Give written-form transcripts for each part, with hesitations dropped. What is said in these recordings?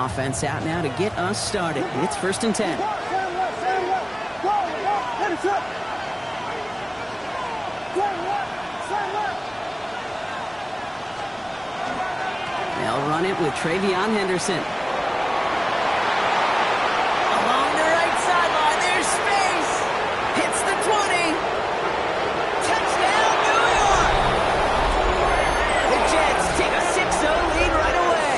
offense out now to get us started. It's 1st and 10. They'll run it with Travion Henderson. Along the right sideline, there's space. Hits the 20. Touchdown, New York! The Jets take a 6-0 lead right away.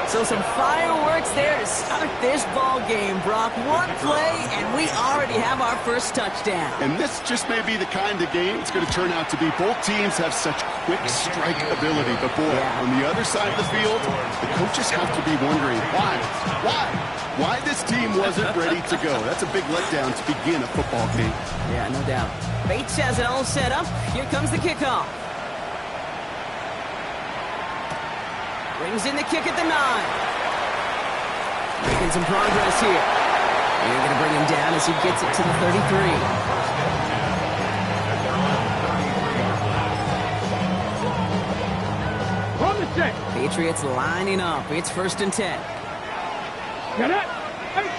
So some fireworks there to start this ball game, Brock. One play, and we already have our first touchdown. And this just may be the kind of game it's going to turn out to be. Both teams have such quick strike ability. But, boy, on the other side of the field, the coaches have to be wondering why this team wasn't ready to go. That's a big letdown to begin a football game. Yeah, no doubt. Bates has it all set up. Here comes the kickoff. Brings in the kick at the 9. Making some progress here. They're going to bring him down as he gets it to the 33. Patriots lining up. It's 1st and 10. Get it!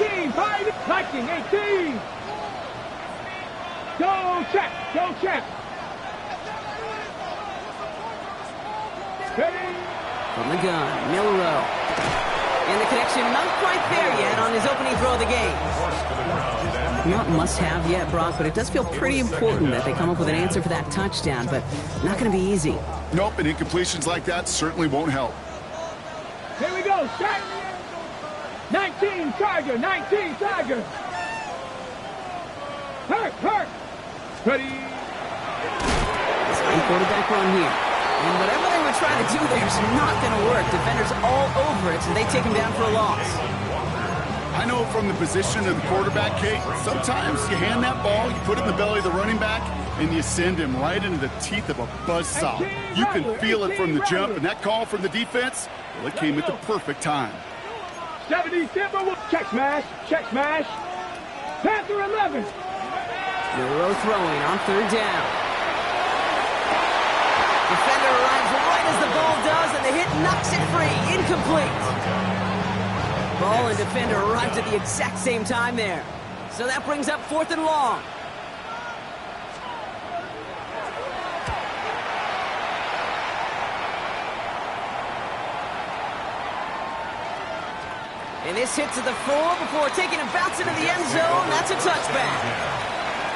18, 5, 19, 18. Go check, go check. Ready? From the gun, Milrow. And the connection not quite there yet on his opening throw of the game. Not must-have yet, Brock, but it does feel pretty important that they come up with an answer for that touchdown, but not going to be easy. Nope, and incompletions like that certainly won't help. Here we go, shot. 19, Tiger, 19, Tiger. Hurt. Ready. Same quarterback run here. And whatever they were trying to do there is not going to work. Defenders all over it, so they take him down for a loss. I know from the position of the quarterback, Kate, sometimes you hand that ball, you put it in the belly of the running back, and you send him right into the teeth of a buzzsaw. You can feel it from the jump, and that call from the defense, well, it came at the perfect time. 70, check smash, Panther 11. Milrow throwing on 3rd down. Defender arrives right as the ball does, and the hit knocks it free. Incomplete. Ball and defender arrived at the exact same time there. So that brings up 4th and long. And this hits at the 4 before taking a bounce into the end zone. That's a touchback.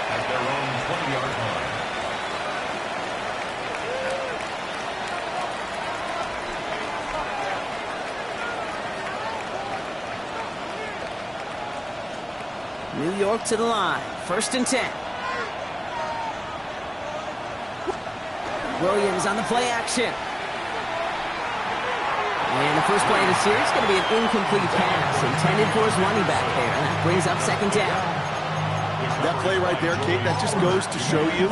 At their own 20-yard line. New York to the line. 1st and 10. Williams on the play action. And the first play of the series is going to be an incomplete pass intended for his running back there. And that brings up 2nd down. That play right there, Kate, that just goes to show you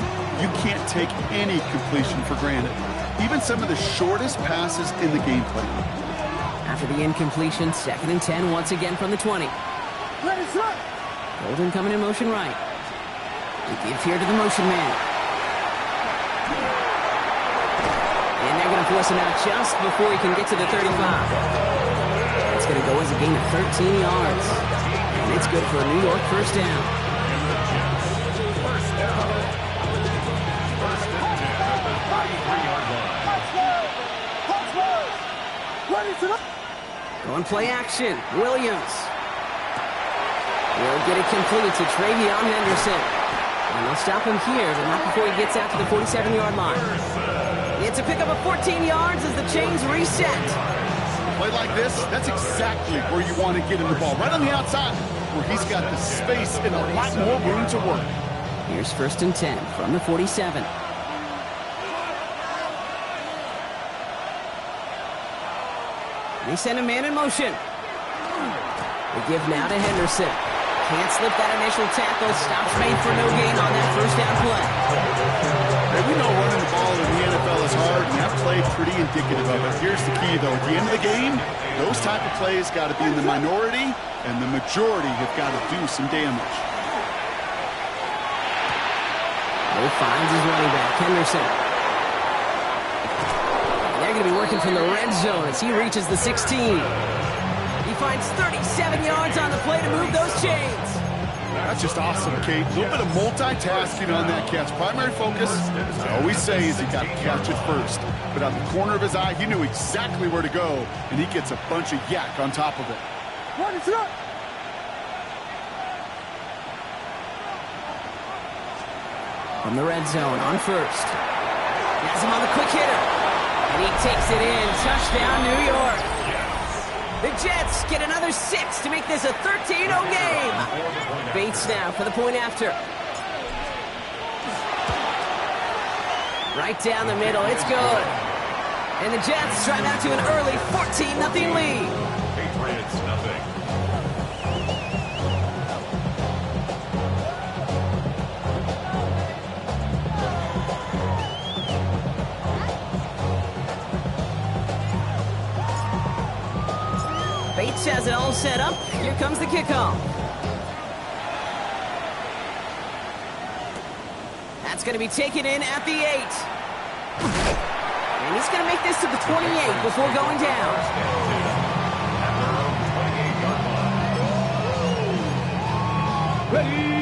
can't take any completion for granted. Even some of the shortest passes in the game plan. After the incompletion, 2nd and 10 once again from the 20. Golden coming in motion right. He gives here to the motion man. And they're going to force him out just before he can get to the 35. It's going to go as a gain of 13 yards. And it's good for a New York 1st down. First down. 1st and 10 at the 33-yard line. Going play action. Williams. Will get it complete to Travion Henderson. And they'll stop him here, but not before he gets out to the 47-yard line. It's a pickup of 14 yards as the chains reset. Play like this, that's exactly where you want to get him the ball. Right on the outside, where he's got the space and a lot more room to work. Here's 1st and 10 from the 47. They send a man in motion. They give now to Henderson. Can't slip that initial tackle. Stops made for no gain on that 1st down play. Hey, we know running the ball in the NFL is hard, and that play pretty indicative of it. Here's the key, though. At the end of the game, those type of plays got to be in the minority, and the majority have got to do some damage. Will finds his running back, Henderson. And they're going to be working from the red zone as he reaches the 16. He finds 37 yards on the play to move those chains. That's just awesome, Kate. A little bit of multitasking on that catch. Primary focus, as I always say, is he got to catch it first. But out the corner of his eye, he knew exactly where to go, and he gets a bunch of yak on top of it. What is up? From the red zone on first. Has him on the quick hitter. And he takes it in. Touchdown, New York. The Jets get another 6 to make this a 13-0 game. Bates now for the point after. Right down the middle. It's good. And the Jets drive out to an early 14-0 lead. Patriots, nothing. Bates has it all set up. Here comes the kickoff. That's going to be taken in at the 8. And he's going to make this to the 28 before going down.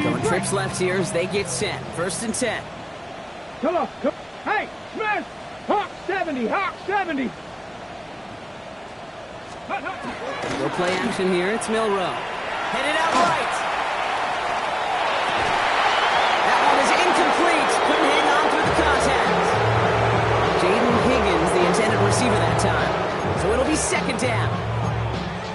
Going trips left here as they get set. 1st and 10. Come on. Hey, Smith! Hawk 70, Hawk 70. No play action here. It's Milrow. Headed out right. That one is incomplete. Couldn't hang on through the contact. Jaden Higgins, the intended receiver that time. So it'll be 2nd down.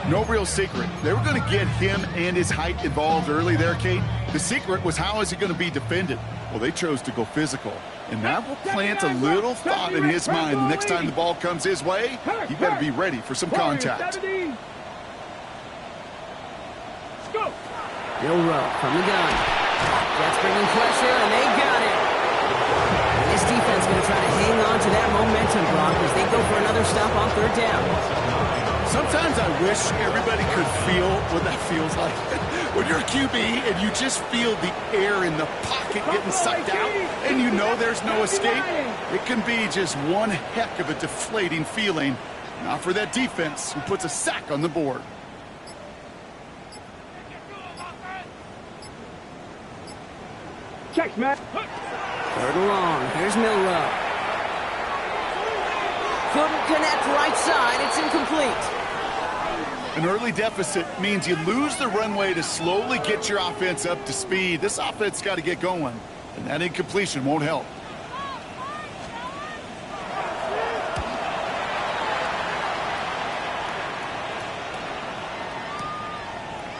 No real secret. They were going to get him and his height involved early there, Kate. The secret was how is he going to be defended? Well, they chose to go physical. And that will plant a little thought in his mind. The next time the ball comes his way, he better be ready for some contact. Milrow from the gun. Jets bringing pressure, and they got it. And this defense going to try to hang on to that momentum, Brock, as they go for another stop on 3rd down. Sometimes I wish everybody could feel what that feels like. When you're a QB and you just feel the air in the pocket getting sucked out and you know there's no escape, it can be just one heck of a deflating feeling. Not for that defense who puts a sack on the board. Checks, man. 3rd and long. Here's Milrow. Couldn't connect right side. It's incomplete. An early deficit means you lose the runway to slowly get your offense up to speed. This offense got to get going, and that incompletion won't help.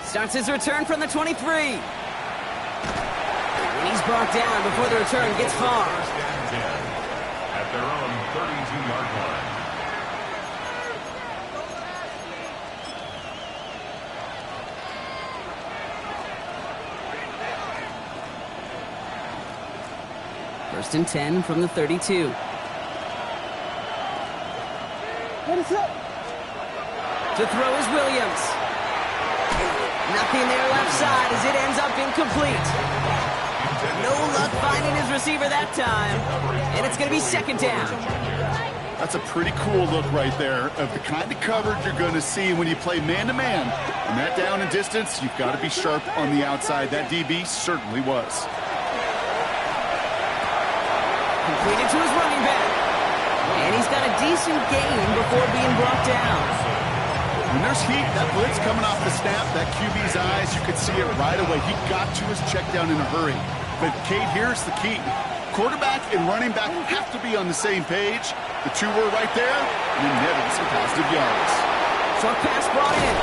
Starts his return from the 23. And he's brought down before the return gets far. At their own 32-yard line. First and 10 from the 32. What is up? To throw is Williams. Nothing there left side as it ends up incomplete. No luck finding his receiver that time. And it's going to be 2nd down. That's a pretty cool look right there of the kind of coverage you're going to see when you play man-to-man. And that down and distance, you've got to be sharp on the outside. That DB certainly was. Completed to his running back. And he's got a decent gain before being brought down. When there's heat, that blitz coming off the snap, that QB's eyes, you could see it right away. He got to his check down in a hurry. But, Kate, here's the key. Quarterback and running back have to be on the same page. The two were right there, and then netted some positive yards. Short pass brought in.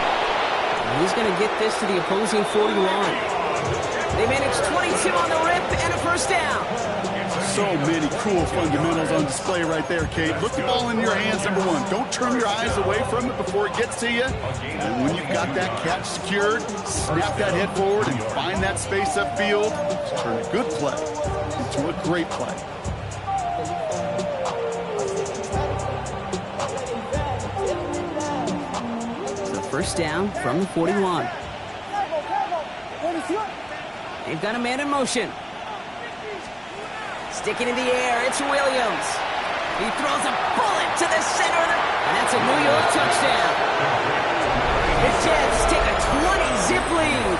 And he's going to get this to the opposing 40 line. They managed 22 on the rip and a 1st down. So many cool fundamentals on display right there, Kate. Look the ball in your hands, number one. Don't turn your eyes away from it before it gets to you. And when you've got that catch secured, snap that head forward and find that space upfield. Turn a good play into a great play. So 1st down from the 41. They've got a man in motion. Sticking in the air, it's Williams. He throws a bullet to the center of the... And that's a New York touchdown. The Jets take a 20-zip lead.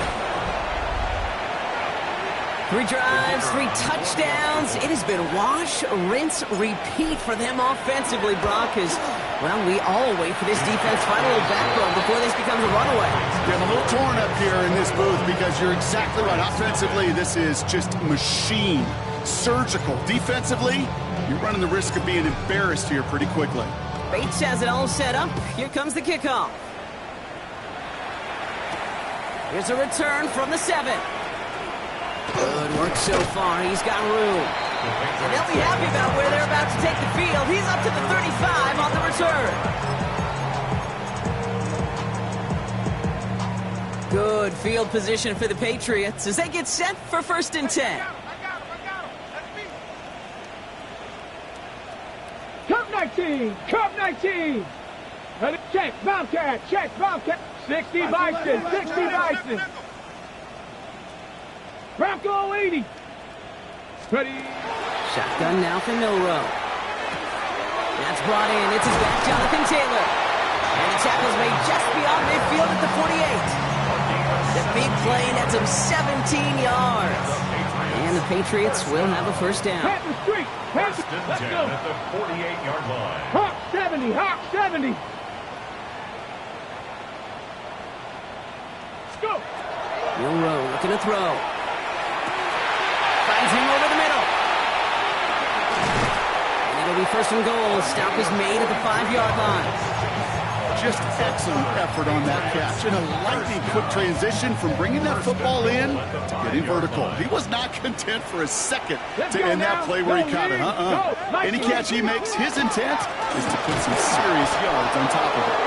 3 drives, 3 touchdowns. It has been wash, rinse, repeat for them offensively, Brock, as, well, we all wait for this defense to find a little backbone before this becomes a runaway. Yeah, I'm a little torn up here in this booth because you're exactly right. Offensively, this is just machine, surgical. Defensively, you're running the risk of being embarrassed here pretty quickly. Bates has it all set up. Here comes the kickoff. Here's a return from the 7. Good work so far. He's got room. And they'll be happy about where they're about to take the field. He's up to the 35 on the return. Good field position for the Patriots as they get set for 1st and 10. Cup 19. Cup 19. Ready? Check. Bobcat. Check. Bobcat. 60 Bison. 60 Bison. Bronco 80. Ready. Shotgun now for Milrow. That's brought in. It's his back, Jonathan Taylor. And the tackle's made just beyond midfield at the 48. The big play nets him 17 yards. And the Patriots will have a 1st down. Panther Street. Panther. Let's go. At the 48-yard line. Hawk 70. Hawk 70. Let's go. Milrow looking to throw. Finds him over the middle. And it'll be 1st and goal. Stop is made at the 5-yard line. Just excellent effort on that catch. And a lightning quick transition from bringing that football in to getting vertical. He was not content for a second to end that play where he caught it. Any catch he makes, his intent is to put some serious yards on top of it.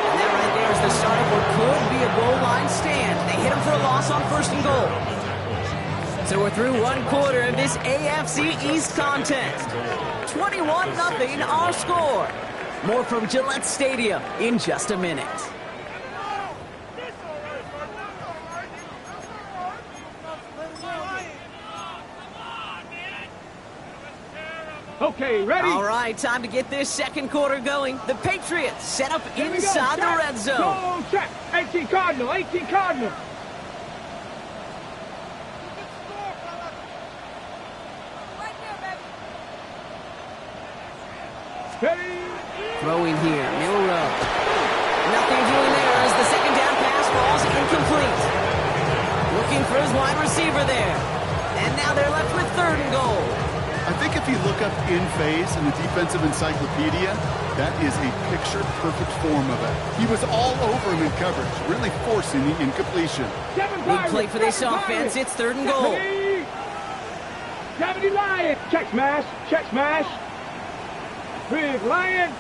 And that right there is the start of what could be a goal line stand. They hit him for a loss on 1st and goal. So we're through 1 quarter of this AFC East contest. 21-0 our score. More from Gillette Stadium in just a minute. Okay, ready? All right, time to get this 2nd quarter going. The Patriots set up inside the red zone. Go, check. 18 Cardinal. 18 Cardinal. Throwing here, Milrow. Nothing doing there as the 2nd down pass falls incomplete. Looking for his wide receiver there. And now they're left with 3rd and goal. I think if you look up in phase in the defensive encyclopedia, that is a picture-perfect form of it. He was all over him in coverage, really forcing the incompletion. Big play for this offense. It's 3rd and goal. 70 Lion. Check smash. Check smash. Big Lion.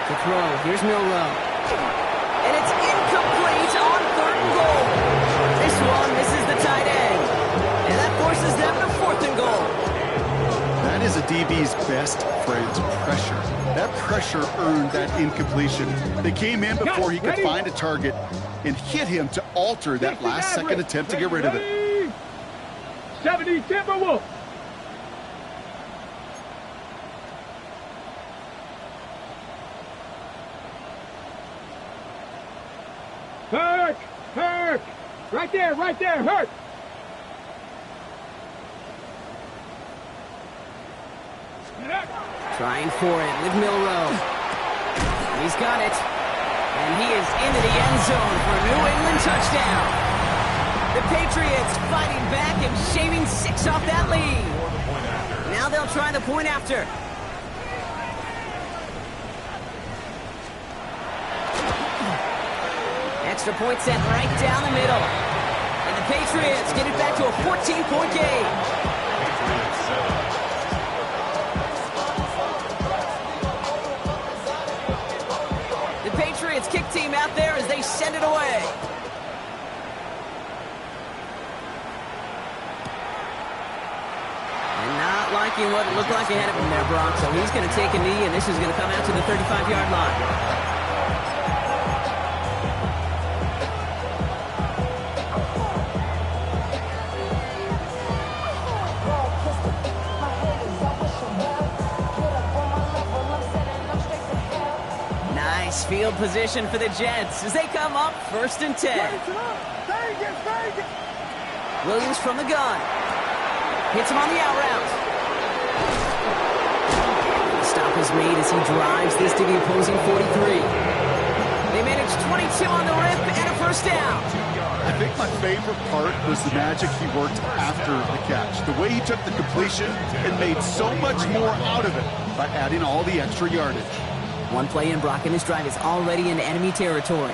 To throw. Here's Milrow. And it's incomplete on 3rd and goal. This one misses the tight end. And that forces them to 4th and goal. That is a DB's best friend, pressure. That pressure earned that incompletion. They came in before he could find a target and hit him to alter that last-second attempt to get rid of it. 70 Timberwolf. Hurt! Right there, hurt! Trying for it with Milrow. He's got it. And he is into the end zone for a New England touchdown. The Patriots fighting back and shaving 6 off that lead. Now they'll try the point after. Extra point set right down the middle. And the Patriots get it back to a 14-point game. The Patriots kick team out there as they send it away. And not liking what it looked like ahead of him there, Brock. So he's going to take a knee, and this is going to come out to the 35-yard line. Nice field position for the Jets as they come up 1st and 10. Williams from the gun. Hits him on the out route. Stop is made as he drives this to the opposing 43. They manage 22 on the rip and a 1st down. I think my favorite part was the magic he worked after the catch. The way he took the completion and made so much more out of it by adding all the extra yardage. One play in, Brock, and his drive is already in enemy territory.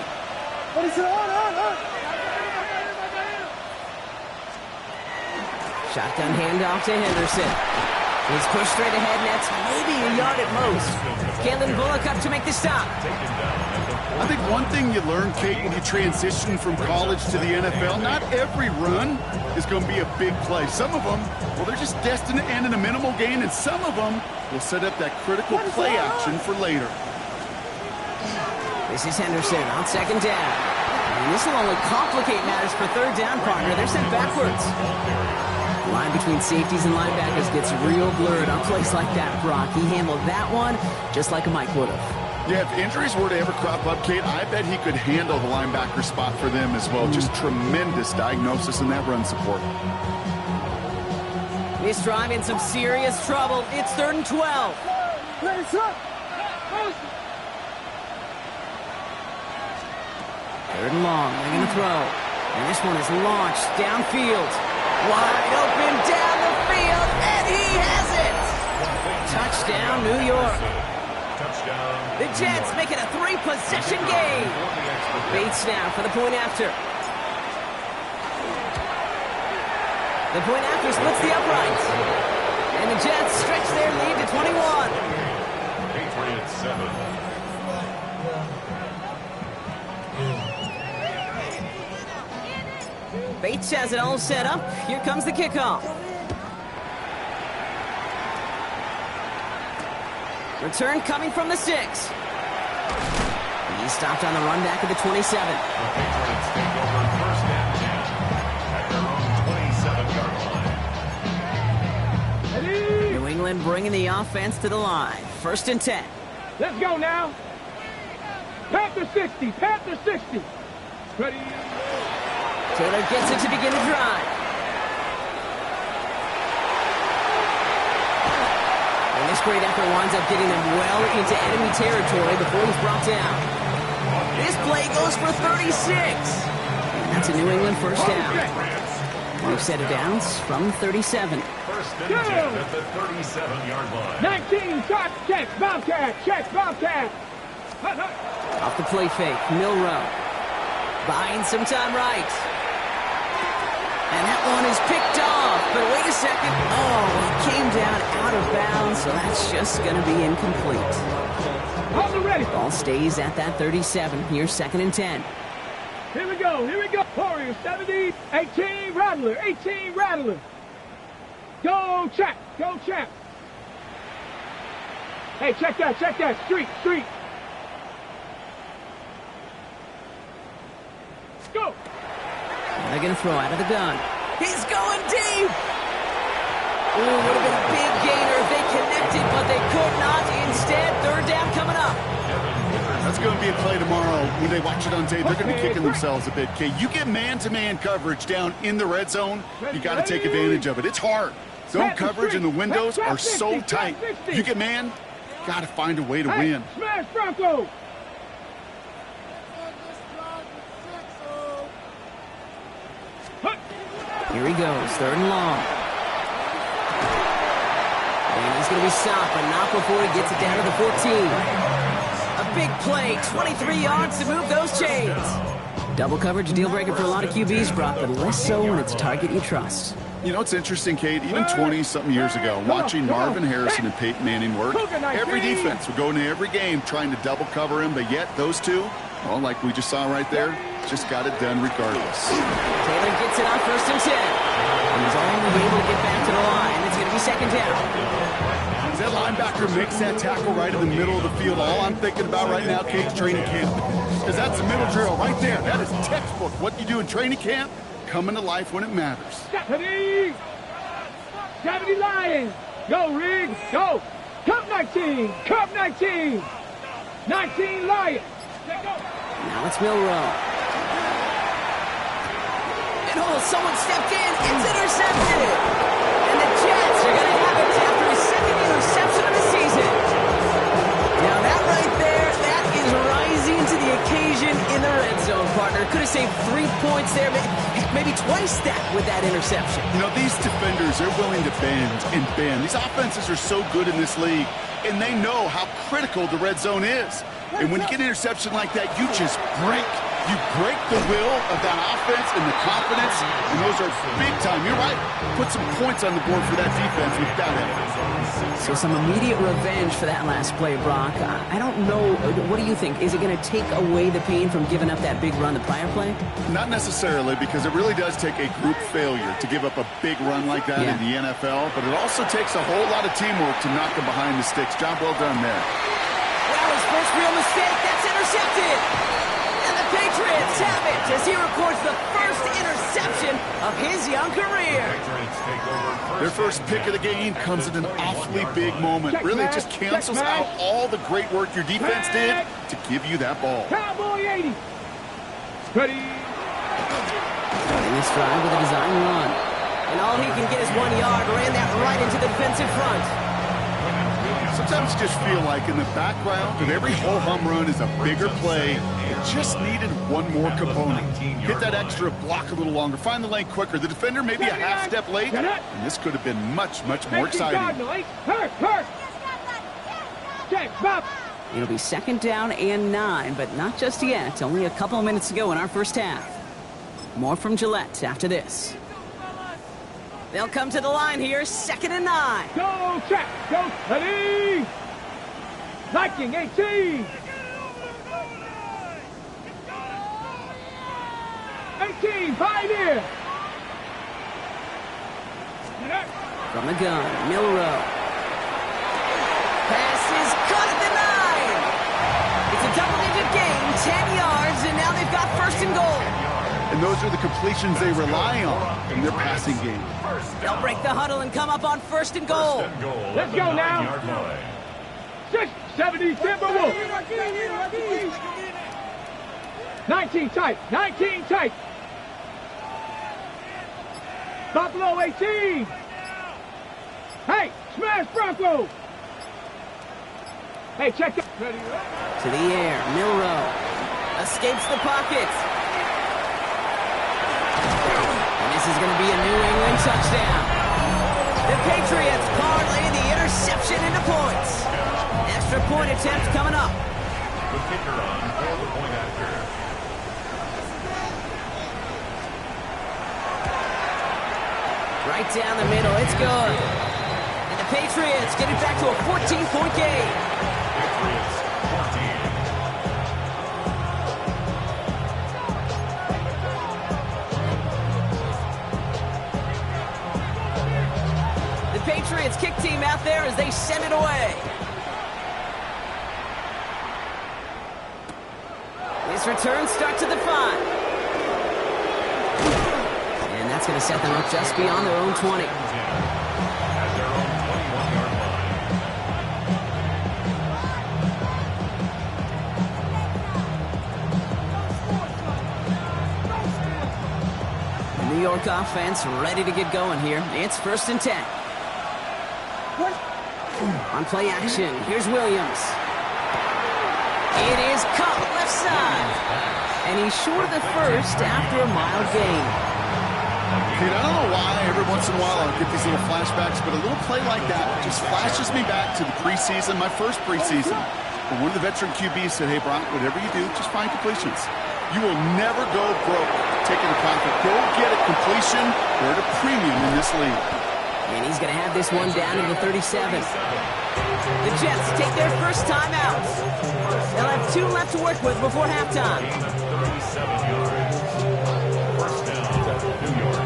Shotgun handoff to Henderson. He's pushed straight ahead, and that's maybe a yard at most. Kalen Bullock up to make the stop. I think one thing you learn, Kate, when you transition from college to the NFL, not every run is going to be a big play. Some of them, well, they're just destined to end in a minimal gain, and some of them will set up that critical play action for later. This is Henderson on 2nd down. And this will only complicate matters for 3rd down, partner. They're sent backwards. The line between safeties and linebackers gets real blurred on plays like that, Brock. He handled that one just like a Mike would have. Yeah, if injuries were to ever crop up, Kate, I bet he could handle the linebacker spot for them as well. Just tremendous diagnosis in that run support. This drive in some serious trouble. It's 3rd and 12. 3rd and long. They're going to throw. And this one is launched downfield. Wide open down the field, and he has it! Touchdown, New York. The Jets make it a 3-possession game. Bates now for the point after. The point after splits the uprights. And the Jets stretch their lead to 21. Patriots 7. Bates has it all set up. Here comes the kickoff. Return coming from the 6. He stopped on the run back at the 27. The Patriots take over 1st and 10 at their own 27-yard line. New England bringing the offense to the line. 1st and 10. Let's go now. Panther 60. Panther 60. Ready. Taylor gets it to begin the drive. And this great effort winds up getting them well into enemy territory before he's brought down. This play goes for 36. And that's a New England 1st down. New set of downs from 37. 1st and 10 at the 37-yard line. 19. Shot. Check. Bobcat. Check. Bobcat. Off the play fake. Milrow. Buying some time right. And that one is picked off, but wait a second. Oh, it came down out of bounds, so that's just going to be incomplete. Hold it ready. Ball stays at that 37. Here's 2nd and 10. Here we go. Here we go. Warriors 70. 18 Rattler. 18 Rattler. Go check. Go check. Hey, check that. Check that. Street. Street. Go. They're going to throw out of the gun. He's going deep! Ooh, would have been a big gainer if they connected, but they could not. Instead, 3rd down coming up. That's going to be a play tomorrow. When they watch it on tape, they're going to be kicking themselves a bit. Kate, you get man-to-man coverage down in the red zone, you got to take advantage of it. It's hard. Zone coverage and the windows are so tight. You get man, got to find a way to win. Smash Bronco! Here he goes, 3rd and long. And he's going to be stopped, but not before he gets it down to the 14. A big play, 23 yards to move those chains. Double coverage, a deal breaker for a lot of QBs, Brock, but less so when it's a target you trust. You know, it's interesting, Kate, even 20-something years ago, watching Marvin Harrison and Peyton Manning work, every defense would go into every game trying to double cover him, but yet those two, well, like we just saw right there, just got it done regardless. Taylor gets it on 1st and 10. And he's only able to get back to the line. It's going to be 2nd down. As that linebacker makes that tackle right in the middle of the field, all I'm thinking about right now, Kate, training camp. Because that's the middle drill right there. That is textbook. What you do in training camp, coming to life when it matters. 70 Lions. Go, Riggs. Go. Cup 19. Cup 19. 19 Lions. Now it's Milroe. And oh, someone stepped in. It's intercepted. And the Jets are going to have it after his second interception of the season. Now that right there, that is rising to the occasion in the red zone, partner. Could have saved 3 points there, maybe twice that with that interception. You know, these defenders, they're willing to bend and bend. These offenses are so good in this league, and they know how critical the red zone is. And when you get an interception like that, you just break. You break the will of that offense and the confidence, and those are big time. You're right. Put some points on the board for that defense with that effort. So some immediate revenge for that last play, Brock. I don't know. What do you think? Is it going to take away the pain from giving up that big run the prior play? Not necessarily, because it really does take a group failure to give up a big run like that in the NFL, but it also takes a whole lot of teamwork to knock them behind the sticks. Job well done there. Well, his first real mistake, that's intercepted. And the Patriots have it as he records the first interception of his young career. Their first pick of the game comes at an awfully big moment. Really just cancels out all the great work your defense did to give you that ball. Cowboy 80. Ready. Starting this drive with a design run. And all he can get is 1 yard. Ran that right into the defensive front. Sometimes just feel like in the background of every ho-hum run is a bigger play. It just needed one more component. Hit that extra block a little longer. Find the lane quicker. The defender maybe a half step late. And this could have been much, much more exciting. It'll be 2nd down and 9, but not just yet. Only a couple of minutes to go in our first half. More from Gillette after this. They'll come to the line here, 2nd and 9. Go, check, go, ready. Viking 18. 18, 5 here. From the gun, Milroe. Pass is caught at the 9. It's a double-digit gain, 10 yards, and now they've got 1st and goal. And those are the completions they rely on in their passing game. They'll break the huddle and come up on 1st and goal. Let's go now. 670 Timberwolves. 19 tight. 19 tight. Buffalo 18. Hey, smash Bronco. Hey, check that. To the air, Milroe escapes the pocket. This is going to be a New England touchdown. The Patriots parlay the interception into points. Extra point attempt coming up. The kicker on for the point after. Right down the middle, it's good. And the Patriots get it back to a 14-point game. Patriots 14. Patriots kick team out there as they send it away. This return starts at the 5. And that's going to set them up just beyond their own 20. At their own 21-yard line. The New York offense ready to get going here. It's 1st and 10. On play action, here's Williams. It is caught left side. And he's short of the 1st after a mild gain. Dude, I don't know why every once in a while I get these little flashbacks, but a little play like that just flashes me back to the preseason, my first preseason. But one of the veteran QBs said, hey, Brock, whatever you do, just find completions. You will never go broke taking a profit. Go get a completion. They're at a premium in this league. And he's going to have this one down to the 37. The Jets take their first time out. They'll have 2 left to work with before halftime. 37 yards. First down, New York.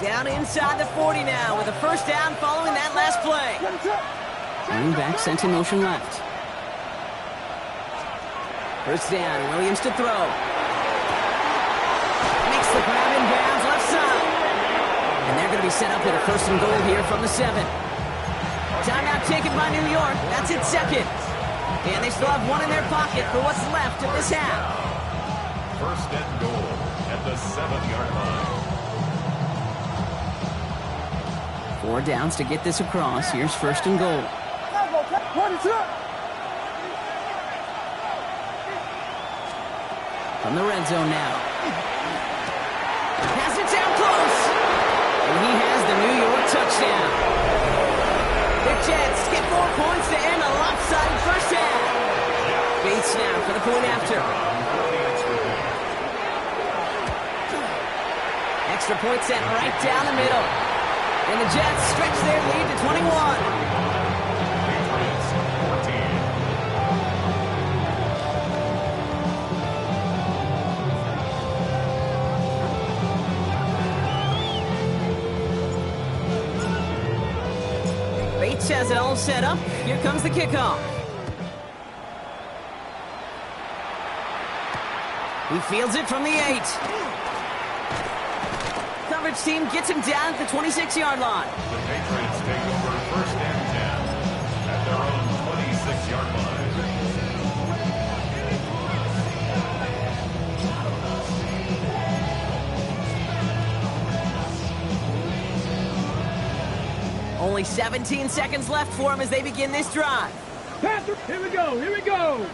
Down inside the 40 now with a first down following that last play. Running back sent in motion left. First down, Williams to throw. The grab in bounds left side. And they're going to be set up with a 1st and goal here from the 7. Timeout taken by New York. That's its second. And they still have one in their pocket for what's left of this half. First and goal at the 7-yard line. 4 downs to get this across. Here's first and goal. From the red zone now. Pass it down close. And he has the New York touchdown. The Jets get 4 points to end a lopsided first half. Bates now for the point after. Extra point set right down the middle. And the Jets stretch their lead to 21. Bates has it all set up. Here comes the kickoff. He fields it from the 8. Coverage team gets him down at the 26-yard line. The Patriots take over first and 10 at their own 26-yard line. Only 17 seconds left for him as they begin this drive. Panther, here we go, here we go.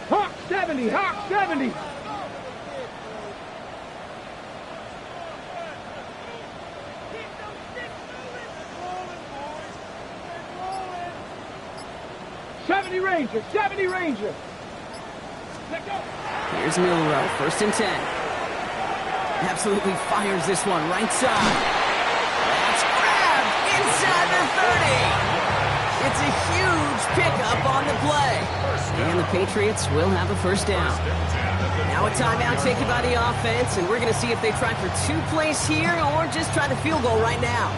Hawk 70, Hawk 70. Ranger, 70 Ranger. Here's Milrow, first and 10. Absolutely fires this one right side. That's grabbed inside the 30. It's a huge pickup on the play. And the Patriots will have a first down. Now a timeout taken by the offense, and we're going to see if they try for 2 plays here or just try the field goal right now.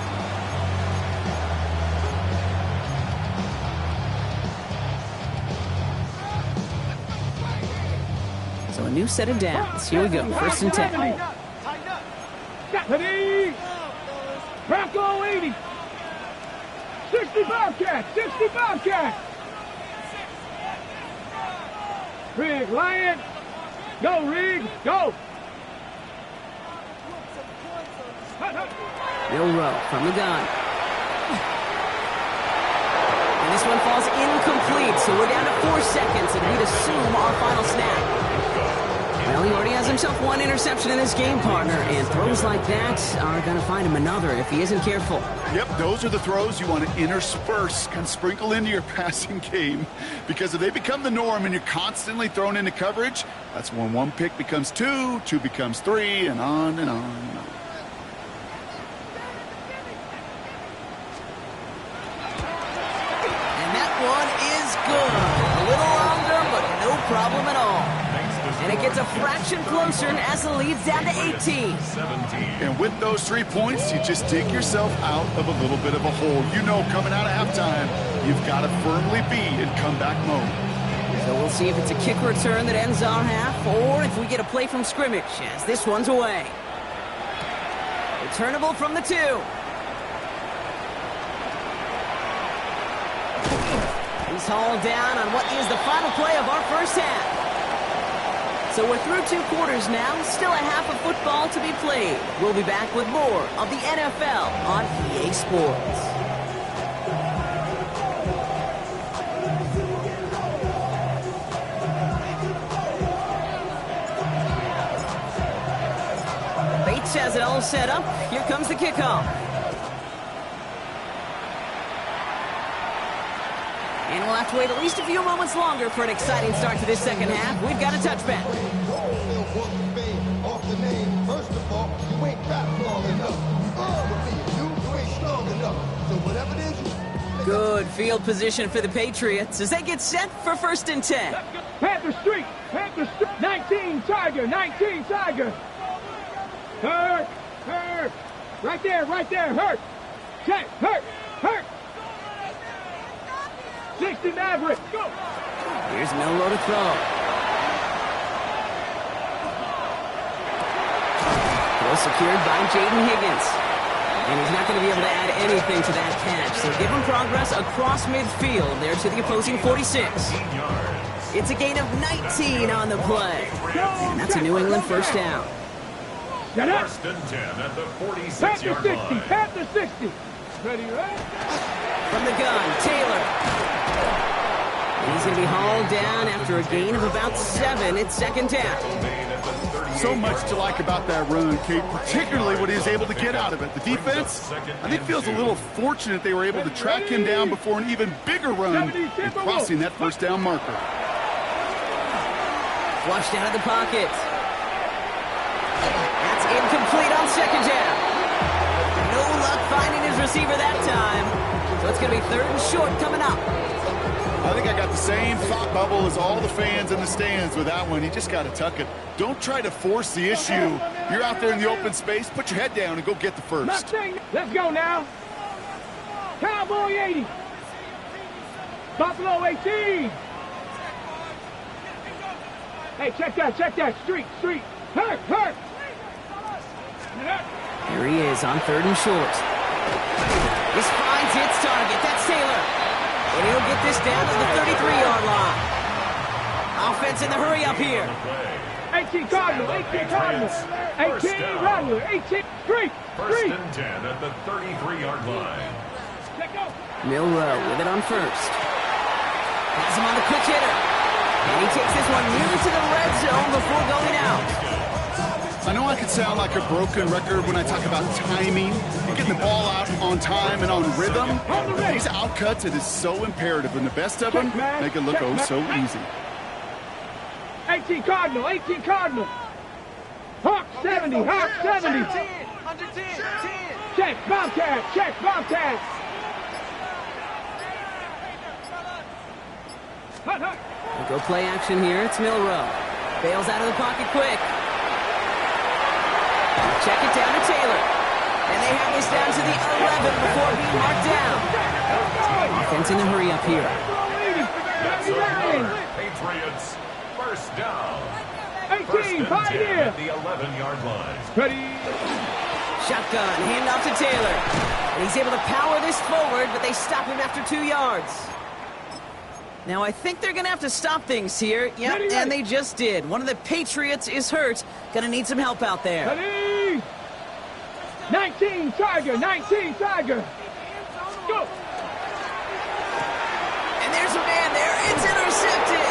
So a new set of downs. Here we go. First and 10. Bronco 80. 60 Bobcat. 60 Bobcat. Rig, Lion. Go, Rig. Go. Milrow from the gun. And this one falls incomplete, so we're down to 4 seconds, and we'd assume our final snap. Well, he already has himself 1 interception in this game, partner, and throws like that are going to find him another if he isn't careful. Yep, those are the throws you want to intersperse, kind of sprinkle into your passing game, because if they become the norm and you're constantly thrown into coverage, that's when 1 pick becomes 2, 2 becomes 3, and on and on and on. And that one is good. A little longer, but no problem at all. And it gets a fraction closer as the lead's down to 18. And with those 3 points, you just dig yourself out of a little bit of a hole. You know, coming out of halftime, you've got to firmly be in comeback mode. So we'll see if it's a kick return that ends our half, or if we get a play from scrimmage, as this one's away. Returnable from the 2. He's hauled down on what is the final play of our first half. So we're through 2 quarters now, still a half of football to be played. We'll be back with more of the NFL on EA Sports. Bates has it all set up. Here comes the kickoff. And we'll have to wait at least a few moments longer for an exciting start to this second half. We've got a touchback. Good field position for the Patriots as they get set for first and 10. Panther Street. Panther Street. 19 Tiger. 19 Tiger. Hurt. Hurt. Right there. Right there. Hurt. Check. Hurt. Hurt. 60 Maverick. Go. Here's Milrow to throw. Well secured by Jaden Higgins. And he's not going to be able to add anything to that catch. So give him progress across midfield there to the opposing 46. It's a gain of 19 on the play. And that's a New England first down. First and 10 at the 46-yard line. Pat the 60. Ready, right? From the gun, Taylor. And he's going to be hauled down after a gain of about 7. It's second down. So much to like about that run, Kate, particularly what he was able to get out of it. The defense, I think, feels a little fortunate they were able to track him down before an even bigger run and crossing that first down marker. Flushed out of the pocket. That's incomplete on second down. No luck finding his receiver that time. So it's going to be third and short coming up. I think I got the same thought bubble as all the fans in the stands with that one. You just got to tuck it. Don't try to force the issue. You're out there in the open space. Put your head down and go get the first. Let's go now. Cowboy 80. Buffalo 18. Hey, check that. Street. Hurt. Here he is on third and short. This finds its target. That's Taylor. And he'll get this down to the 33-yard line. Offense in the hurry up here. 18 Cardinal. 18 Rattler. 18 Street. First and 10 at the 33-yard line. Milrow with it on first. Has him on the quick hitter. And he takes this one nearly to the red zone before going out. I know I could sound like a broken record when I talk about timing and getting the ball out on time and on rhythm. But these outcuts, it is so imperative. And the best of them make it look so easy. 18 Cardinal. Hawk 70. Check Bobcat. We'll go play action here. It's Milrow. Bails out of the pocket quick. Check it down to Taylor. And they have this down to the 11 before being marked down. Offense in the hurry up here. Patriots first down. 18 Pioneer at the 11-yard line. Ready. Shotgun, handoff to Taylor. And he's able to power this forward, but they stop him after 2 yards. Now, I think they're going to have to stop things here. Yep, and they just did. One of the Patriots is hurt. Going to need some help out there. Ready. 19 Tiger. Go. And there's a man there. It's intercepted.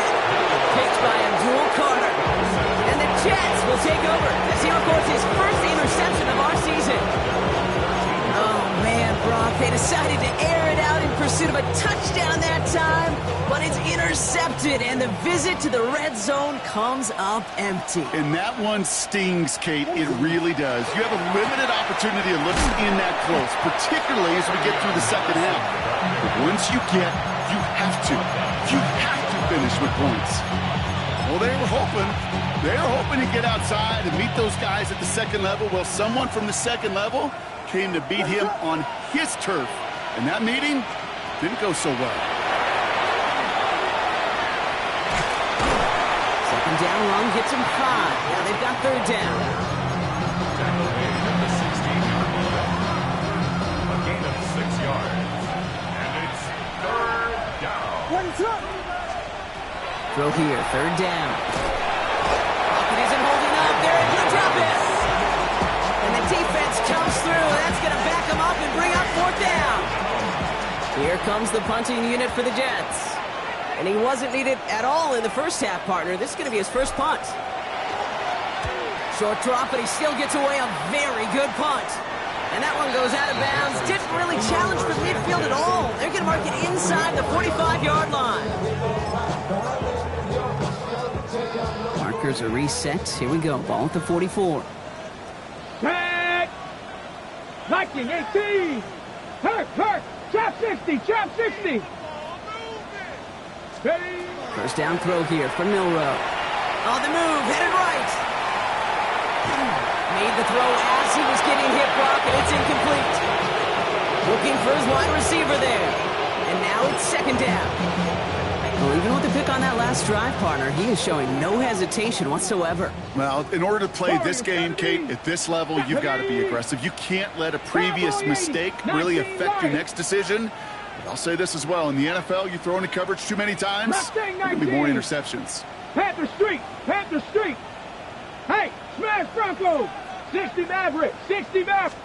Picked by Abdul Carter. And the Jets will take over as he records his first interception of our season. Oh, man, Brock, they decided to air it out in pursuit of a touchdown that time, but it's intercepted, and the visit to the red zone comes up empty. And that one stings, Kate. It really does. You have a limited opportunity to look in that close, particularly as we get through the second half. But once you have to finish with points. Well, they were hoping to get outside and meet those guys at the second level. Well, someone from the second level came to beat him on his turf. And that meeting didn't go so well. Second down run gets him 5. Now they've got third down. The 16-yard line. A gain of 6 yards. And it's third down. Throw here, third down. Pocket isn't holding up. They're going to drop it. And the defense comes through. That's going to back them up and bring up fourth down. Here comes the punting unit for the Jets. And he wasn't needed at all in the first half, partner. This is going to be his first punt. Short drop, but he still gets away a very good punt. And that one goes out of bounds. Didn't really challenge for midfield at all. They're going to mark it inside the 45-yard line. Markers are reset. Here we go. Ball at the 44. Tag. Viking 18. Hurt. Chop 60. Ready. First down throw here for Milrow. On the move, headed right. Made the throw as he was getting hit, Brock, and it's incomplete. Looking for his wide receiver there. And now it's second down. Well, even with the pick on that last drive, partner, he is showing no hesitation whatsoever. Well, in order to play this game, Kate, at this level, you've got to be aggressive. You can't let a previous mistake really affect your next decision. But I'll say this as well. In the NFL, you throw into coverage too many times, there'll be more interceptions. Panther Street! Panther Street! Hey, smash Broncos! 60 Maverick! 60 Maverick!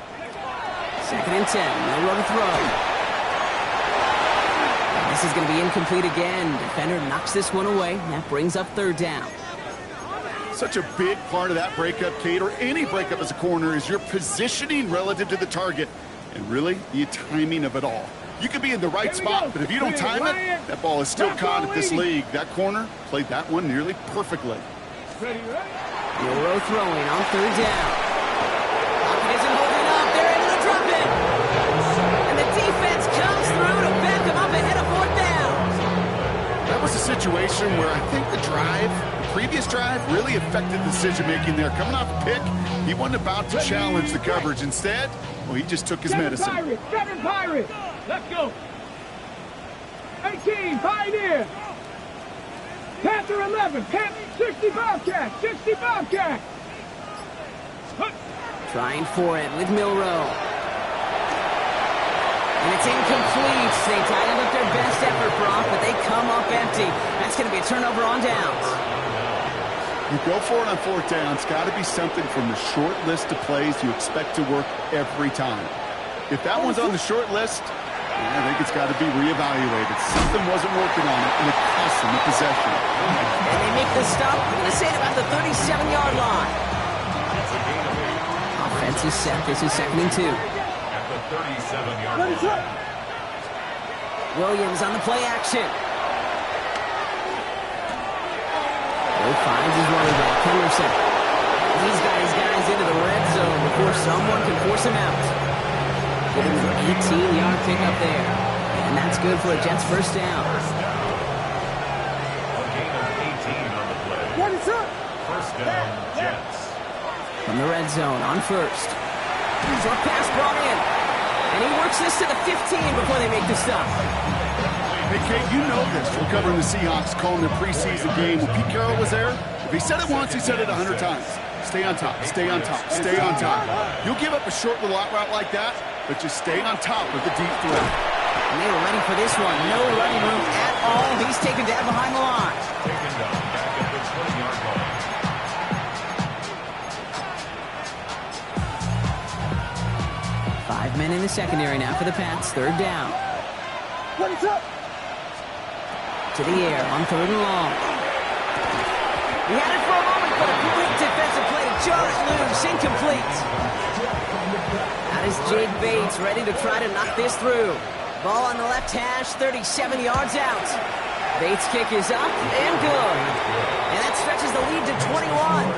2nd and 10. No room to throw. This is going to be incomplete again. Defender knocks this one away. That brings up 3rd down. Such a big part of that breakup, Kate, or any breakup as a corner, is your positioning relative to the target and really the timing of it all. You could be in the right spot, but if you don't time it, that ball is still caught at this league. That corner played that one nearly perfectly. Milroe throwing on 3rd down. Pocket isn't holding up. They're able to drop it. And the defense comes through to back them up ahead of 4th down. That was a situation where I think the previous drive, really affected the decision-making there. Coming off a pick, he wasn't about to challenge the coverage. Instead, well, he just took his medicine. Seven Pirates! Let's go! 18, Pioneer! Panther 11, Panther 60 Bobcat, 60 Bobcat! Trying for it with Milroe. And it's incomplete. They tightened up their best effort, Brock, but they come up empty. That's going to be a turnover on downs. You go for it on 4th down. It's got to be something from the short list of plays you expect to work every time. If that one's on the short list, I think it's got to be reevaluated. Something wasn't working on it, and it cost them the possession. And they make the stop. I'm going to say it about the 37-yard line. Offense is set. This is 2nd and 2. At the 37-yard line. Williams on the play action. Finds his running back, Henderson. He's got his guys into the red zone before someone can force him out. Getting an 18-yard pickup there. And that's good for a Jets 1st down. A gain of 18 on the play. What is up? 1st down, Jets. From the red zone on 1st. Short pass brought in. And he works this to the 15 before they make the stop. Hey, Kate, you know this. We're covering the Seahawks, calling their preseason game. When Pete Carroll was there, if he said it once, he said it 100 times. Stay on top, stay on top, stay on top. You'll give up a short little out route like that, but just stay on top of the deep threat. And they were ready for this one. No running room at all. He's taken down behind the line. Taken down back at the 20-yard line. 5 men in the secondary now for the Pats. 3rd down. What is up? To the air on 3rd and long. He had it for a moment, but a quick defensive play. Jar it loose, incomplete. That is Jake Bates ready to try to knock this through. Ball on the left hash, 37 yards out. Bates' kick is up and good. And that stretches the lead to 21.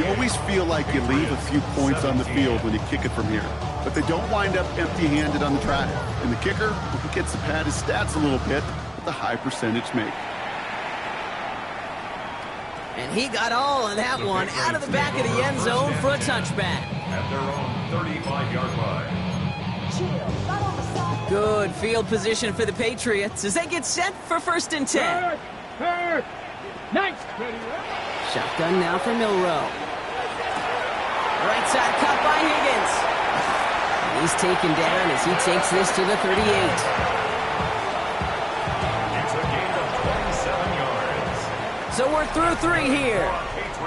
You always feel like you leave a few points on the field when you kick it from here. But they don't wind up empty-handed on the drive. And the kicker, he gets to pad his stats a little bit, the high percentage make. And he got all of that one out of the back of the end zone for a touchback. At their own 35-yard line. Good field position for the Patriots as they get set for 1st and 10. Nice. Shotgun now for Milroe. Right side cut by Higgins. He's taken down as he takes this to the 38. So we're through 3 here.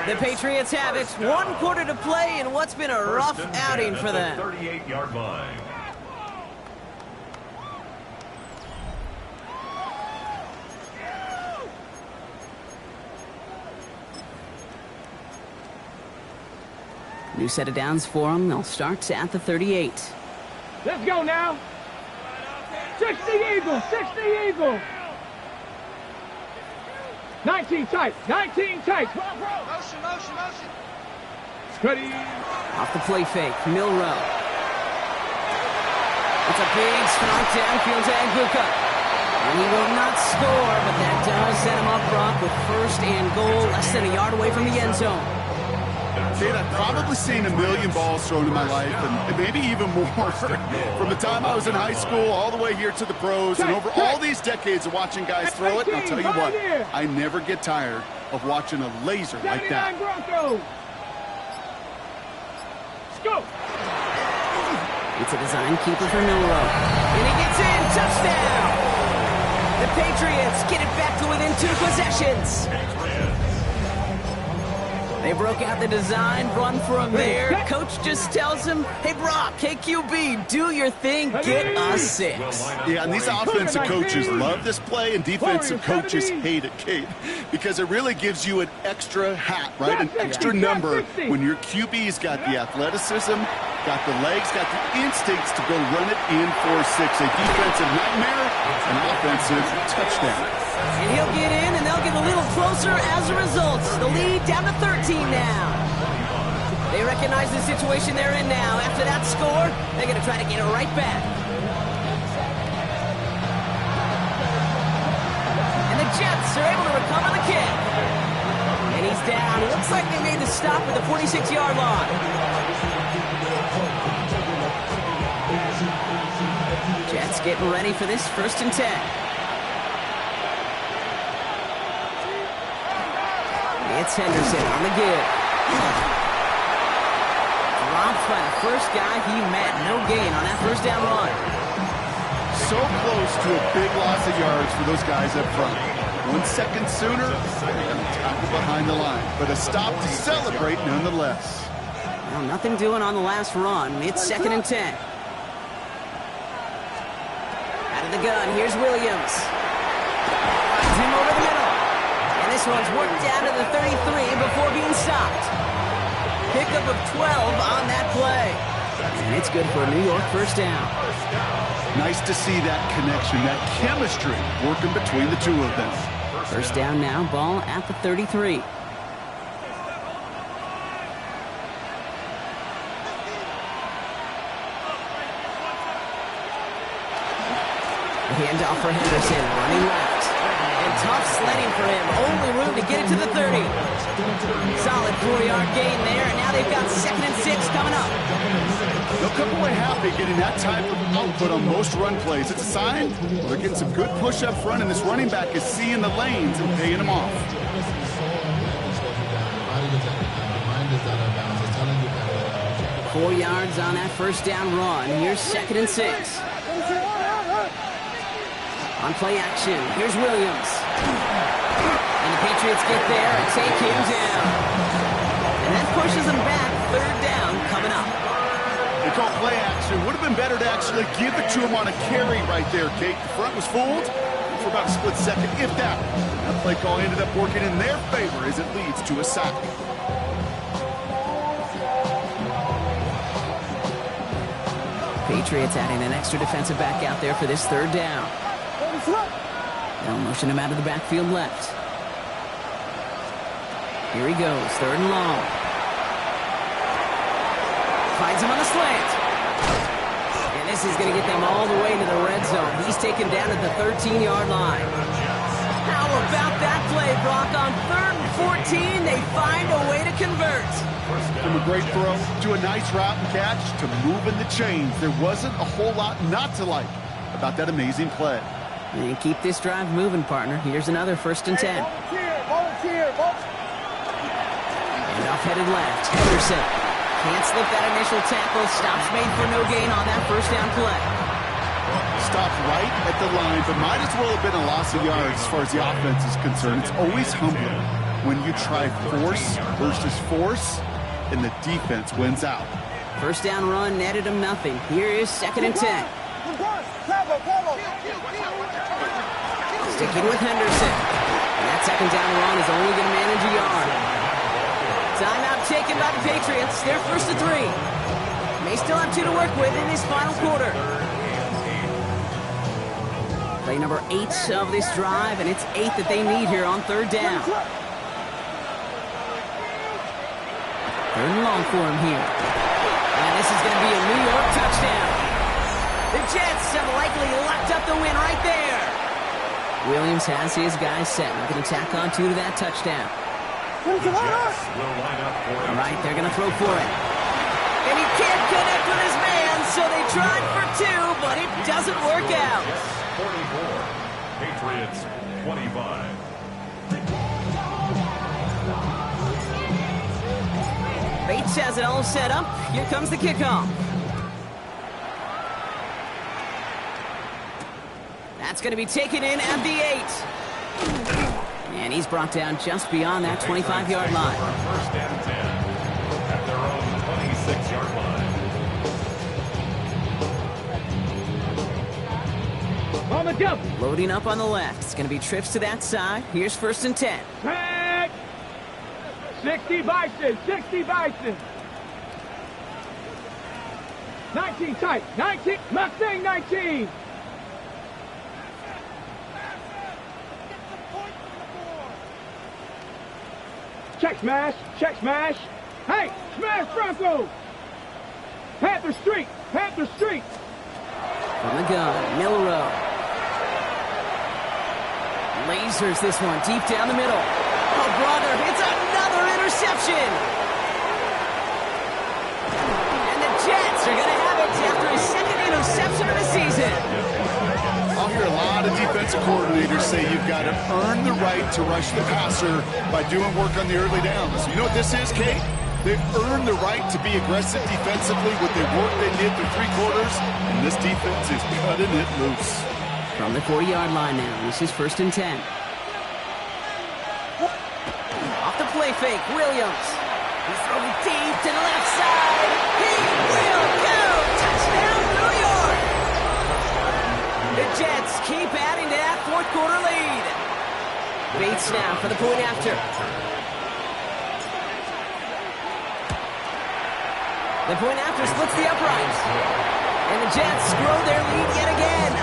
The Patriots have it. 1 quarter to play in what's been a rough outing for them. 38-yard line. New set of downs for them. They'll start at the 38. Let's go now. 60 Eagle, 60 Eagle. 19 tight, 19 tight. Motion. Ready. Off the play fake, Milroe. It's a big strong downfield to Anguka. And he will not score, but that does set him up, Brock, with 1st and goal, less than a yard away from the end zone. Kate, I've probably seen a million balls thrown in my life, and maybe even more. From the time I was in high school all the way here to the pros, and over all these decades of watching guys throw it, and I'll tell you what, I never get tired of watching a laser like that. Broncos. Let's go. It's a design keeper for Milroe. And he gets in. Touchdown. The Patriots get it back to within 2 possessions. They broke out the design run from there. Coach just tells him, hey, Brock, hey, QB, do your thing, get us 6. Yeah, and these offensive coaches love this play, and defensive coaches hate it, Kate, because it really gives you an extra hat, right? An extra number when your QB's got the athleticism, got the legs, got the instincts to go run it in for 6. A defensive nightmare, an offensive touchdown. And he'll get in, and they'll get a little closer as a result. The lead down to 13 now. They recognize the situation they're in now. After that score, they're going to try to get it right back. And the Jets are able to recover the kick. And he's down. It looks like they made the stop at the 46-yard line. Jets getting ready for this 1st and 10. It's Henderson on the give. Dropped by the first guy he met. No gain on that 1st down run. So close to a big loss of yards for those guys up front. 1 second sooner, and tackle behind the line. But a stop to celebrate nonetheless. Well, nothing doing on the last run. It's 2nd and 10. Out of the gun, here's Williams. Finds him over the middle. This one's worked down to the 33 before being stopped. Pickup of 12 on that play. And it's good for a New York 1st down. Nice to see that connection, that chemistry working between the two of them. 1st down now, ball at the 33. Handoff for Henderson, running left. Tough sledding for him. Only room to get it to the 30. Solid 4-yard gain there, and now they've got 2nd and 6 coming up. They'll come away happy getting that type of output on most run plays. It's a sign they're getting some good push up front, and this running back is seeing the lanes and paying them off. 4 yards on that 1st down run. Here's 2nd and 6. On play action, here's Williams. And the Patriots get there and take him down. And that pushes them back. 3rd down coming up. They call play action. Would have been better to actually give it to him on a carry right there, Kate. The front was fooled for about a split second, if that. That play call ended up working in their favor as it leads to a sack. Patriots adding an extra defensive back out there for this 3rd down. They'll motion him out of the backfield left. Here he goes, 3rd and long. Finds him on the slant. And this is going to get them all the way to the red zone. He's taken down at the 13-yard line. How about that play, Brock? On 3rd and 14, they find a way to convert. From a great throw to a nice route and catch to moving the chains. There wasn't a whole lot not to like about that amazing play. And keep this drive moving, partner. Here's another 1st and 10. And off headed left. Henderson can't slip that initial tackle. Stops made for no gain on that 1st down play. Stopped right at the line, but might as well have been a loss of yards as far as the offense is concerned. It's always humbling when you try force versus force, and the defense wins out. 1st down run netted him nothing. Here is 2nd and 10. Sticking with Henderson. And that 2nd down run is only going to manage a yard. Timeout taken by the Patriots. They're 1st and 3. May still have 2 to work with in this final quarter. Play number 8 of this drive, and it's 8 that they need here on 3rd down. 3rd and long for him here. And this is going to be a New York touchdown. The Jets have likely locked up the win right there. Williams has his guys set. We're going to tack on 2 to that touchdown. The Jets will line up for All right, they're going to throw for it. And he can't connect with his man, so they tried for two, but it doesn't work out. Jets 44, Patriots 25. Bates has it all set up. Here comes the kickoff. That's going to be taken in at the 8. And he's brought down just beyond that 25-yard line. First and 10 at their own 26-yard line. On the double. Loading up on the left. It's going to be trips to that side. Here's first and 10. Tag. 60 Bison. 60 Bison. 19 tight. 19. Mustang 19. Check smash. Check smash. Hey, smash Bronco. Panther Street. Panther Street. From the gun, Milrow. Lasers this one deep down the middle. Oh, brother, it's another interception. And the Jets are going to have it after his second interception of the season. I'll hear a lot of defensive coordinators say you've got to earn the right to rush the passer by doing work on the early downs. You know what this is, Kate? They've earned the right to be aggressive defensively with the work they did through 3 quarters, and this defense is cutting it loose. From the 40-yard line now, this is first and 10. Off the play fake, Williams. He's throwing deep to the left side. He will go! Touchdown, New York! The Jets keep adding to that fourth quarter lead. Bates now for the point after. The point after splits the uprights. And the Jets grow their lead yet again.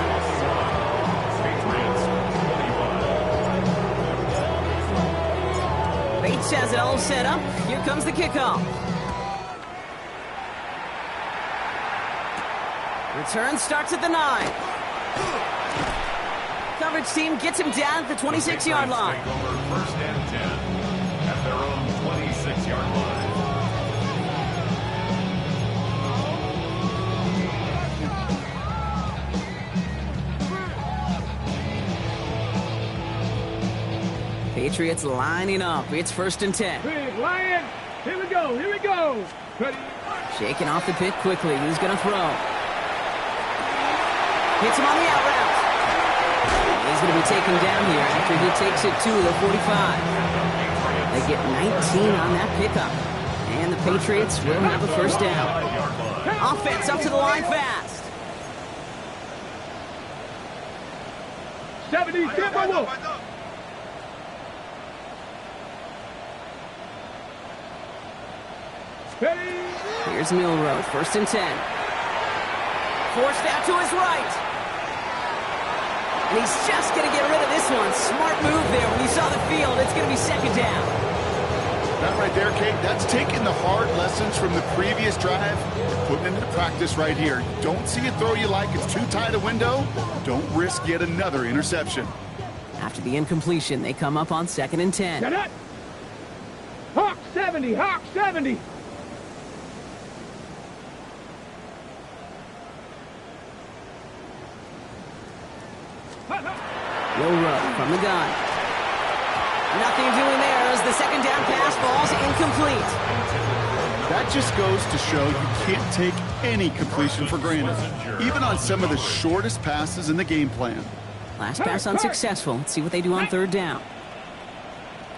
Bates has it all set up. Here comes the kickoff. Return starts at the 9. Coverage team gets him down at the 26-yard line. First and 10 at their own 26-yard line. Patriots lining up. It's first and 10. Big Lion. Here we go. Here we go. Ready. Shaking off the pit quickly. Who's going to throw? Hits him on the out route. He's going to be taken down here after he takes it to the 45. They get 19 on that pickup. And the Patriots will have a first down. Offense up to the line fast. 70 Timberwolves. Here's Milrow, first and 10. Forced out to his right. And he's just going to get rid of this one. Smart move there. When you saw the field, it's going to be second down. That right there, Kate, that's taking the hard lessons from the previous drive and putting it into practice right here. You don't see a throw you like, it's too tight a window. Don't risk yet another interception. After the incompletion, they come up on second and 10. Shut up. Hawk 70. Hawk 70. Milrow from the gun. Nothing doing there as the second down pass ball's incomplete. That just goes to show you can't take any completion for granted, even on some of the shortest passes in the game plan. Last pass unsuccessful. Let's see what they do on third down.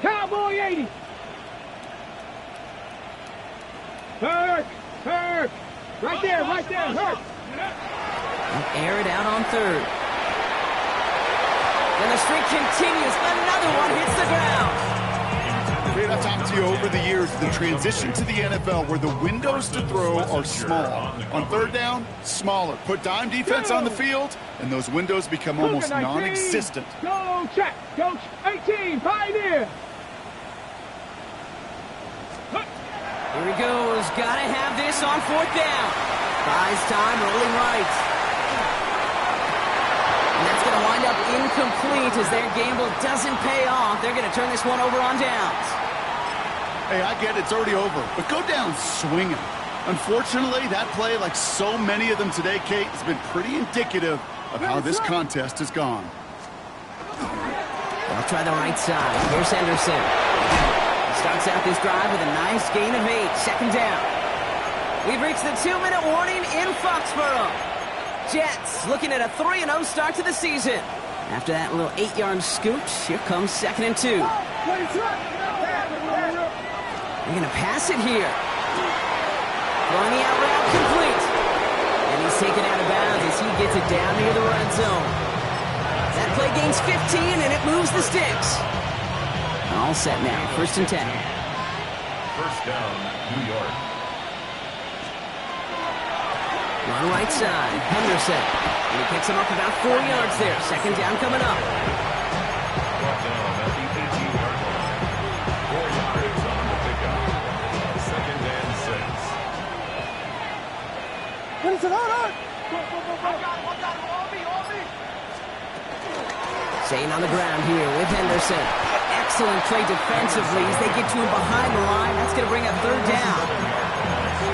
Cowboy 80. Hurt. Hurt. Right there. Right there. Hurt. They'll air it out on third. And the streak continues. Another one hits the ground. Great, I've talked to you over the years, the transition to the NFL where the windows to throw are small. On third down, smaller. Put dime defense on the field, and those windows become almost non-existent. Go check. Go 18. Pioneer. Here he goes. Gotta have this on fourth down. Buys time, rolling right. And that's going to wind up incomplete as their gamble doesn't pay off. They're going to turn this one over on downs. Hey, I get it. It's already over. But go down swinging. Unfortunately, that play, like so many of them today, Kate, has been pretty indicative of how this contest has gone. They'll try the right side. Here's Henderson. He starts out this drive with a nice gain of 8. Second down. We've reached the 2-minute warning in Foxborough. Jets looking at a 3-0 start to the season. After that little 8-yard scooch, here comes 2nd and 2. They're going to pass it here. Throwing the out route complete. And he's taken out of bounds as he gets it down near the red zone. That play gains 15, and it moves the sticks. All set now. 1st and 10. First down, New York. Run right side. Henderson. And he picks him up about 4 yards there. 2nd down coming up. Brought down at the 18-yard line. 4 yards on the pickup. 2nd and 6. Staying on the ground here with Henderson. Excellent play defensively as they get to him behind the line. That's going to bring up 3rd down.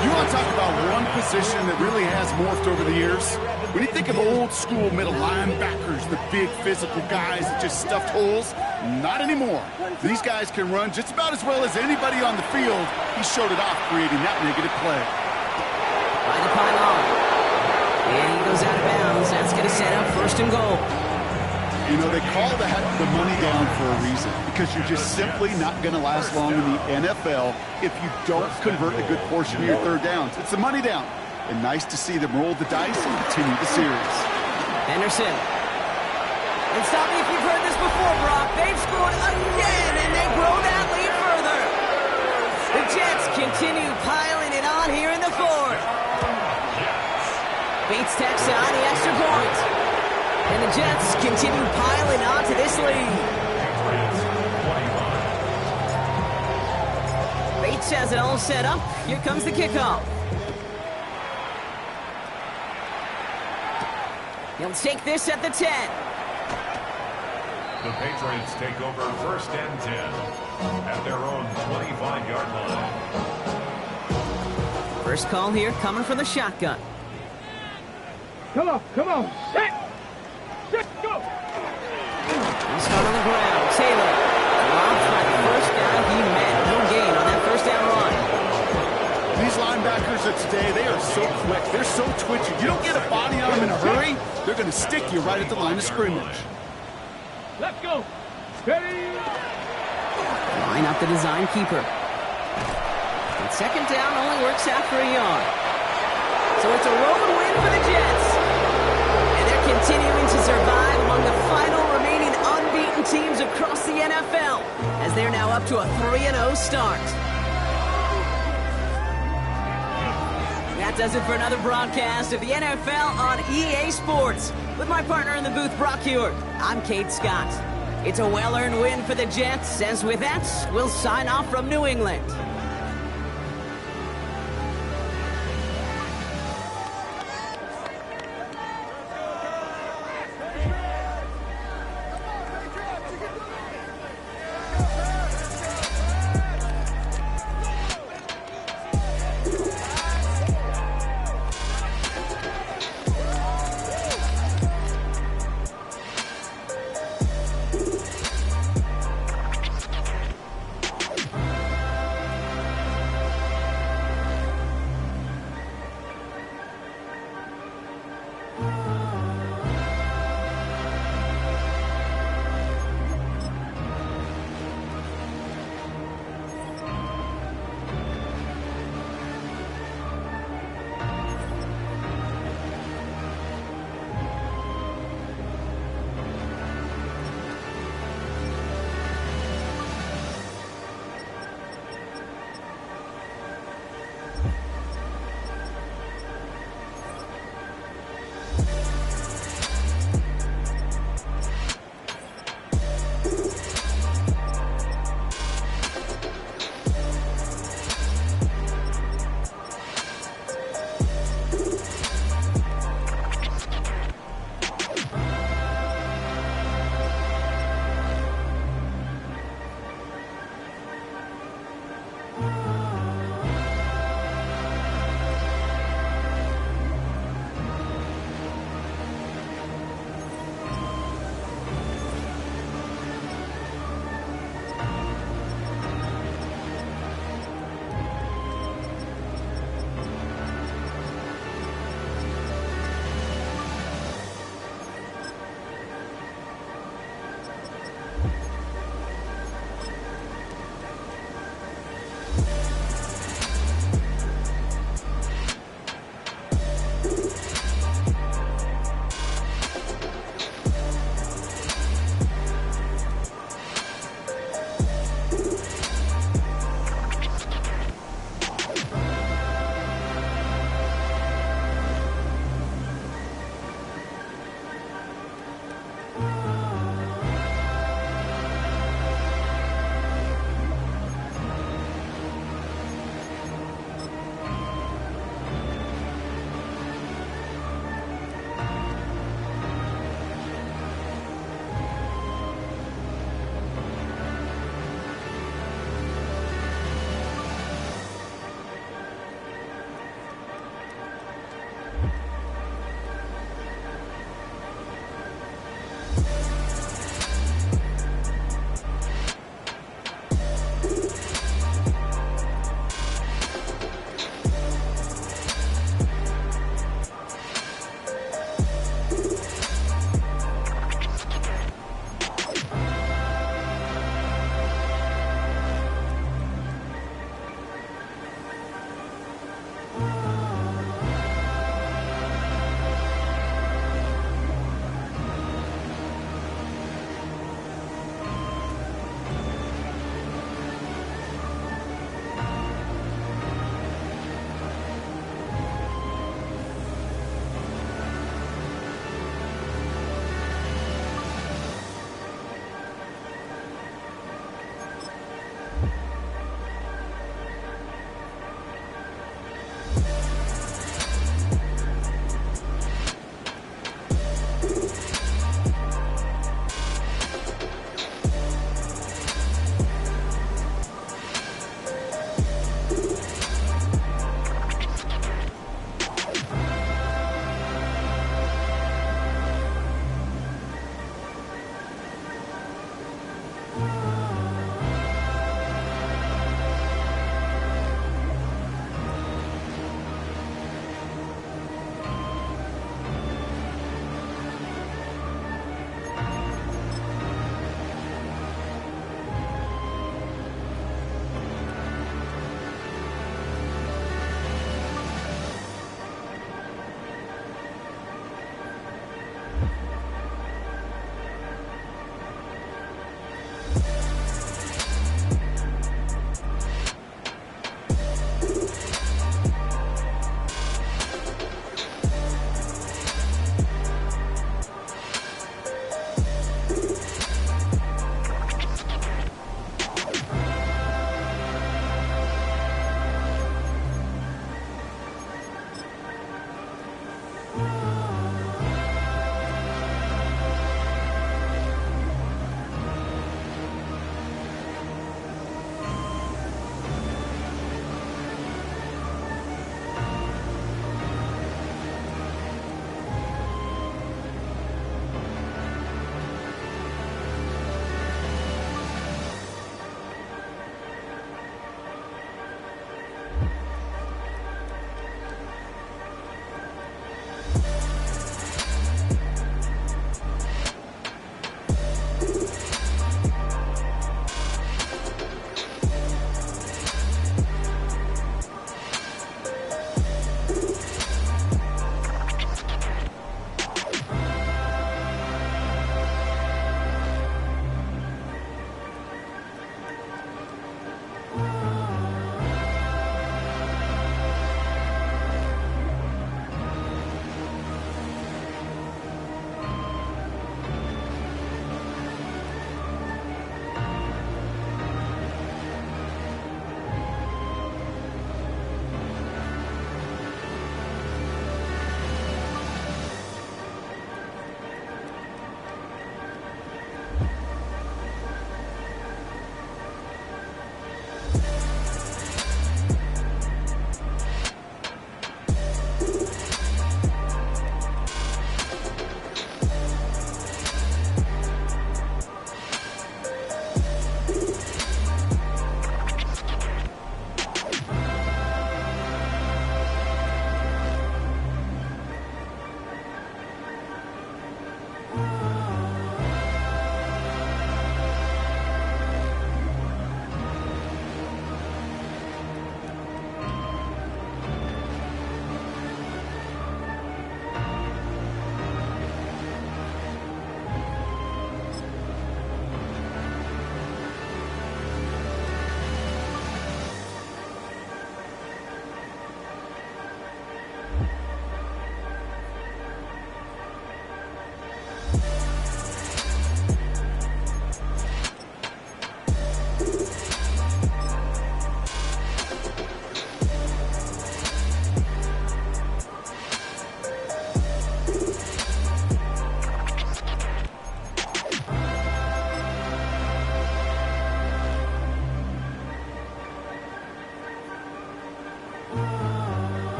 You want to talk about one position that really has morphed over the years? When you think of old school middle linebackers, the big physical guys that just stuffed holes, not anymore. These guys can run just about as well as anybody on the field. He showed it off creating that negative play. By the pylon. And he goes out of bounds. That's going to set up 1st and goal. You know, they call that the money down for a reason, because you're just simply not going to last long in the NFL if you don't convert a good portion of your 3rd downs. It's the money down. And nice to see them roll the dice and continue the series. Henderson. And stop me if you've heard this before, Brock. They've scored again, and they grow that lead further. The Jets continue piling it on here in the 4th. Bates tacks on the extra point. And the Jets continue piling on to this lead. Bates has it all set up. Here comes the kickoff. He'll take this at the 10. The Patriots take over 1st and 10 at their own 25-yard line. First call here coming from the shotgun. Come on. Set, go. He'll start on the ground. Taylor. Drops by the first down he met. No gain on that 1st down run. These linebackers of today, they are so quick. They're so twitchy. You don't get a body on them in a hurry, they're going to stick you right at the line of scrimmage. Let's go. Ready. Line up the design keeper. And 2nd down only works out for a yard. So it's a road win for the Jets. And they're continuing to survive among the final remaining unbeaten teams across the NFL as they're now up to a 3-0 start. That does it for another broadcast of the NFL on EA Sports. With my partner in the booth, Brock Hewitt, I'm Kate Scott. It's a well-earned win for the Jets, as with that, we'll sign off from New England.